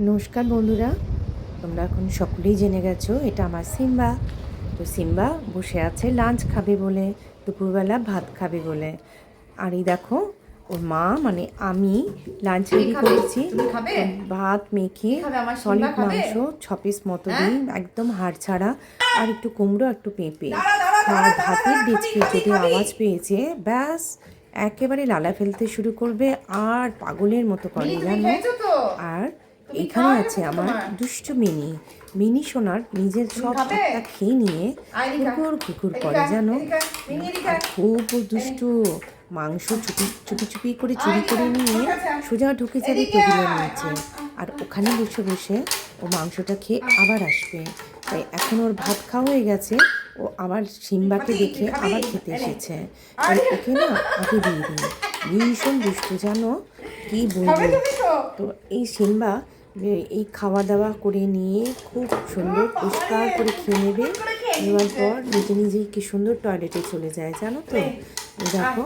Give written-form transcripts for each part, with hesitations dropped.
নমস্কার বন্ধুরা, তোমরা এখন সকলেই জেনে গেছো এটা আমার সিম্বা। তো সিম্বা বসে আছে লাঞ্চ খাবে বলে, দুপুরবেলা ভাত খাবে বলে। আর এই দেখো ওর মা মানে আমি লাঞ্চ রেডি করেছি। ভাত মেখে সলিড মাংস 6 পিস মতো দিই, একদম হাড় ছাড়া, আর একটু কুমড়ো একটু পেঁপে। আর ভাতের ডেচকি যদি আওয়াজ পেয়েছে ব্যাস একেবারে লালা ফেলতে শুরু করবে আর পাগলের মতো করে জানো। আর এখানে আছে আমার দুষ্টু মিনি। মিনি সোনার নিজের সব ভাতটা খেয়ে নিয়ে কুকুর কুকুর করে জানো। আর খুব দুষ্টু, মাংস চুপি চুপি চুপি করে চুরি করে নিয়ে সোজা ঢুকে যাবে টেবিলের নিচে, আর ওখানে বসে বসে ও মাংসটা খেয়ে আবার আসবে। তাই এখন ওর ভাত খাওয়া হয়ে গেছে, ও আবার সিম্বাকে দেখে আবার খেতে এসেছে। তাই ওকে না আগে দিয়ে দিই, ভীষণ দুষ্টু জানো, কি বলবো। তো এই সিম্বা এই খাওয়া দাওয়া করে নিয়ে খুব সুন্দর পরিষ্কার করে খেয়ে নেবে, নেওয়ার পর নিজে নিজেই কি সুন্দর টয়লেটে চলে যায় জানো তো। দেখো,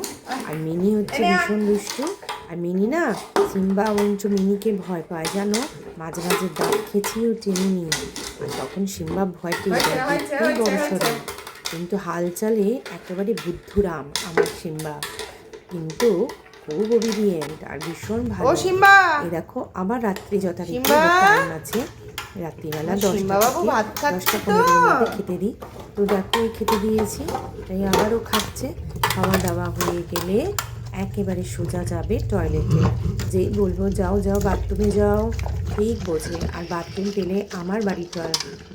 আর মিনি হচ্ছে ভীষণ দুষ্টু। আর মিনি না সিম্বা অঞ্চ মিনিকে ভয় পায় জানো, মাঝে মাঝে দাঁত খেঁচিয়েও টেনে নিয়ে। আর তখন সিম্বা ভয় পেয়ে যায়, দেখতেই বড় সড়ো, কিন্তু হাল চালে একেবারে বুদ্ধুরাম আমার সিম্বা, কিন্তু খুব ওবিডিয়েন্ট আর ভীষণ ভালো। এই দেখো আবার রাত্রি যথারীতি টাইম আছে, রাত্রিবেলা 10টা-15 মধ্যে খেতে দিই। তো দেখো এই খেতে দিয়েছি, তাই আবারও খাচ্ছে। খাওয়া দাওয়া হয়ে গেলে একেবারে সোজা যাবে টয়লেটে। যেই বলবো যাও যাও বাথরুমে যাও, ঠিক বোঝে। আর বাথরুম পেলে আমার বাড়ির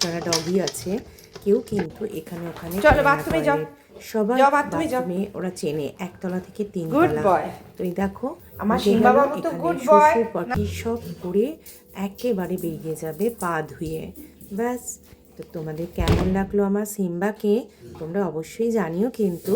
যারা ডগি আছে কেউ কিন্তু এখানে ওখানে সবাই বাথরুমে ওরা চেনে, একতলা থেকে 3তলা। তো এই দেখো আমার পটি সব করে একেবারে বেরিয়ে যাবে পা ধুয়ে, ব্যাস। তো তোমাদের কেমন লাগলো আমার সিম্বাকে তোমরা অবশ্যই জানিও কিন্তু।